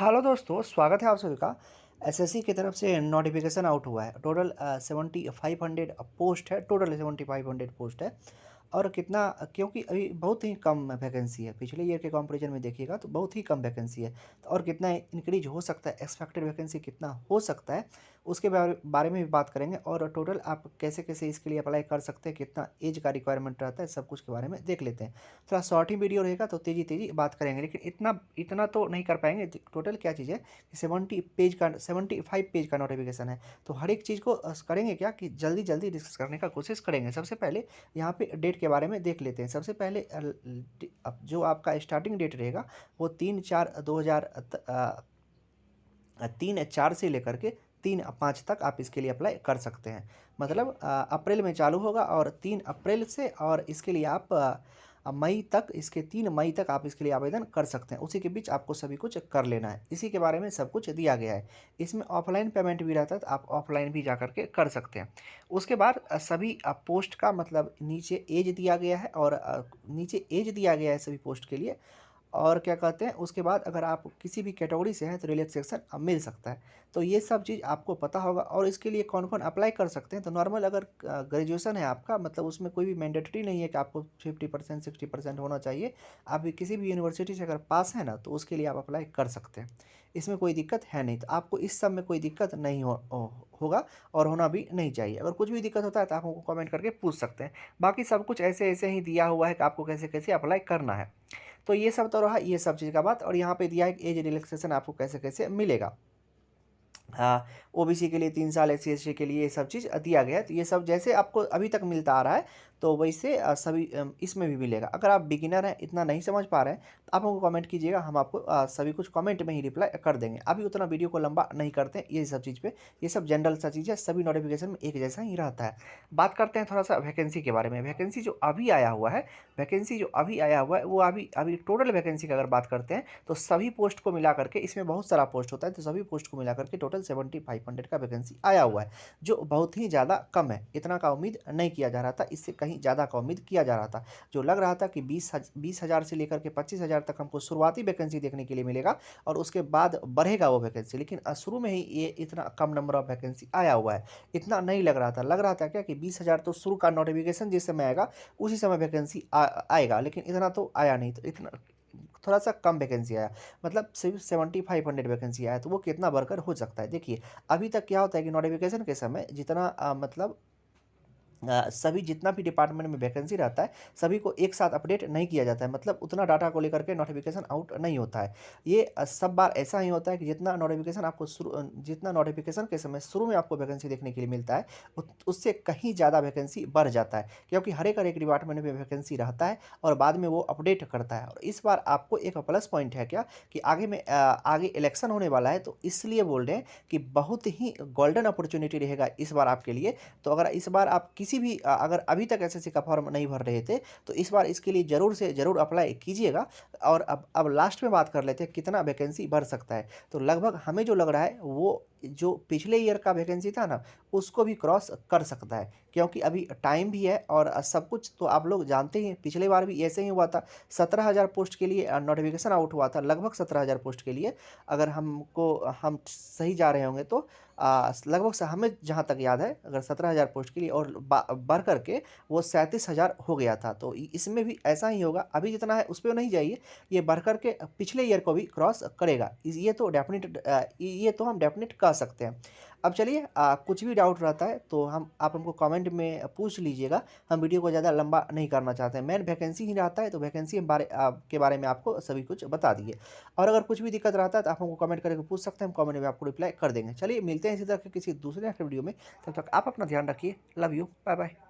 Hello दोस्तों, स्वागत है आप सभी का। एसएससी की तरफ से नोटिफिकेशन आउट हुआ है। टोटल 7500 पोस्ट है। टोटल 7500 पोस्ट है। और कितना, क्योंकि अभी बहुत ही कम वैकेंसी है। पिछले ईयर के कंपैरिजन में देखिएगा तो बहुत ही कम वैकेंसी है। तो और कितना इंक्रीज हो सकता है, एक्सपेक्टेड वैकेंसी कितना हो सकता है, उसके बारे में भी बात करेंगे। और टोटल आप कैसे कैसे इसके लिए अप्लाई कर सकते हैं, कितना एज का रिक्वायरमेंट रहता है, सब कुछ के बारे में देख लेते हैं। थोड़ा शॉर्ट ही वीडियो रहेगा तो तेजी तेजी बात करेंगे, लेकिन इतना इतना तो नहीं कर पाएंगे। टोटल क्या चीज़ है कि 75 पेज का नोटिफिकेशन है। तो हर एक चीज़ को करेंगे क्या कि जल्दी जल्दी डिस्कस करने का कोशिश करेंगे। सबसे पहले यहाँ पे डेट के बारे में देख लेते हैं। सबसे पहले अब जो आपका स्टार्टिंग डेट रहेगा वो 3/4/2023 से लेकर के 3/5 तक आप इसके लिए अप्लाई कर सकते हैं। मतलब अप्रैल में चालू होगा और 3 अप्रैल से, और इसके लिए आप मई तक, इसके 3 मई तक आप इसके लिए आवेदन कर सकते हैं। उसी के बीच आपको सभी कुछ कर लेना है। इसी के बारे में सब कुछ दिया गया है। इसमें ऑफलाइन पेमेंट भी रहता है, तो आप ऑफलाइन भी जा करके कर सकते हैं। उसके बाद सभी पोस्ट का मतलब नीचे एज दिया गया है, और नीचे एज दिया गया है सभी पोस्ट के लिए। और क्या कहते हैं, उसके बाद अगर आप किसी भी कैटेगरी से हैं तो रिलैक्सेशन मिल सकता है। तो ये सब चीज़ आपको पता होगा। और इसके लिए कौन कौन अप्लाई कर सकते हैं, तो नॉर्मल अगर ग्रेजुएशन है आपका, मतलब उसमें कोई भी मैंडेटरी नहीं है कि आपको 50% 60% होना चाहिए। आप भी किसी भी यूनिवर्सिटी से अगर पास है ना, तो उसके लिए आप अप्लाई कर सकते हैं। इसमें कोई दिक्कत है नहीं। तो आपको इस सब में कोई दिक्कत नहीं होगा, और होना भी नहीं चाहिए। अगर कुछ भी दिक्कत होता है तो आप हमको कमेंट करके पूछ सकते हैं। बाकी सब कुछ ऐसे ऐसे ही दिया हुआ है कि आपको कैसे कैसे अप्लाई करना है। तो ये सब तो रहा ये सब चीज़ का बात। और यहाँ पे दिया है कि एज रिलैक्सेशन आपको कैसे कैसे मिलेगा। हाँ, ओबीसी के लिए 3 साल, एससी एसटी के लिए ये सब चीज़ दिया गया है। तो ये सब जैसे आपको अभी तक मिलता आ रहा है, तो वैसे सभी इसमें भी मिलेगा। अगर आप बिगिनर हैं, इतना नहीं समझ पा रहे हैं, तो आप हमको कमेंट कीजिएगा। हम आपको सभी कुछ कमेंट में ही रिप्लाई कर देंगे। अभी उतना वीडियो को लंबा नहीं करते हैं ये सब चीज़ पे। ये सब जनरल सा चीज़ है, सभी नोटिफिकेशन में एक जैसा ही रहता है। बात करते हैं थोड़ा सा वैकेंसी के बारे में। वैकेंसी जो अभी आया हुआ है, वो अभी अभी टोटल वैकेंसी की अगर बात करते हैं, तो सभी पोस्ट को मिला करके, इसमें बहुत सारा पोस्ट होता है, तो सभी पोस्ट को मिला करके टोटल 7500 का वैकेंसी आया हुआ है, जो बहुत ही ज़्यादा कम है। इतना का उम्मीद नहीं किया जा रहा था, इससे कहीं ज़्यादा का उम्मीद किया जा रहा था। जो लग रहा था कि 20,000 से लेकर के 25,000 तक हमको शुरुआती वैकेंसी देखने के लिए मिलेगा, और उसके बाद बढ़ेगा वो वैकेंसी। लेकिन शुरू में ही ये इतना कम नंबर ऑफ वैकेंसी आया हुआ है। इतना नहीं लग रहा था। लग रहा था क्या कि 20,000 तो शुरू का नोटिफिकेशन जिस समय आएगा उसी समय वैकेंसी आएगा, लेकिन इतना तो आया नहीं। तो इतना थोड़ा सा कम वैकेंसी आया, मतलब सिर्फ 7500 वैकेंसी आया। तो वो कितना बढ़कर हो सकता है, देखिए। अभी तक क्या होता है कि नोटिफिकेशन के समय जितना मतलब सभी जितना भी डिपार्टमेंट में वैकेंसी रहता है, सभी को एक साथ अपडेट नहीं किया जाता है। मतलब उतना डाटा को लेकर के नोटिफिकेशन आउट नहीं होता है। ये सब बार ऐसा ही होता है कि जितना नोटिफिकेशन के समय शुरू में आपको वैकेंसी देखने के लिए मिलता है, उससे कहीं ज़्यादा वैकेंसी बढ़ जाता है, क्योंकि हर एक डिपार्टमेंट में वैकेंसी रहता है, और बाद में वो अपडेट करता है। और इस बार आपको एक प्लस पॉइंट है क्या कि आगे इलेक्शन होने वाला है, तो इसलिए बोल रहे हैं कि बहुत ही गोल्डन अपॉर्चुनिटी रहेगा इस बार आपके लिए। तो अगर इस बार आप किसी भी अगर अभी तक एसएससी का फॉर्म नहीं भर रहे थे, तो इस बार इसके लिए ज़रूर से ज़रूर अप्लाई कीजिएगा। और अब लास्ट में बात कर लेते हैं कितना वैकेंसी भर सकता है। तो लगभग हमें जो लग रहा है, वो जो पिछले ईयर का वैकेंसी था ना, उसको भी क्रॉस कर सकता है, क्योंकि अभी टाइम भी है। और सब कुछ तो आप लोग जानते ही हैं, पिछले बार भी ऐसे ही हुआ था। 17,000 पोस्ट के लिए नोटिफिकेशन आउट हुआ था, लगभग 17,000 पोस्ट के लिए। अगर हम सही जा रहे होंगे तो लगभग से हमें जहाँ तक याद है, अगर 17,000 पोस्ट के लिए, और बढ़ करके वो 37,000 हो गया था। तो इसमें भी ऐसा ही होगा। अभी जितना है उस पर नहीं जाइए, ये बढ़ करके पिछले ईयर को भी क्रॉस करेगा। ये तो हम डेफिनेट कह सकते हैं। अब चलिए, कुछ भी डाउट रहता है तो आप हमको कमेंट में पूछ लीजिएगा। हम वीडियो को ज़्यादा लंबा नहीं करना चाहते हैं। मेन वैकेंसी ही रहता है, तो वैकेंसी के बारे में आपको सभी कुछ बता दिए। और अगर कुछ भी दिक्कत रहता है तो आप हमको कमेंट करके पूछ सकते हैं, हम कमेंट में आपको रिप्लाई कर देंगे। चलिए, मिलते हैं इसी तरह के किसी दूसरे वीडियो में। तब तक आप अपना ध्यान रखिए। Love you, bye bye.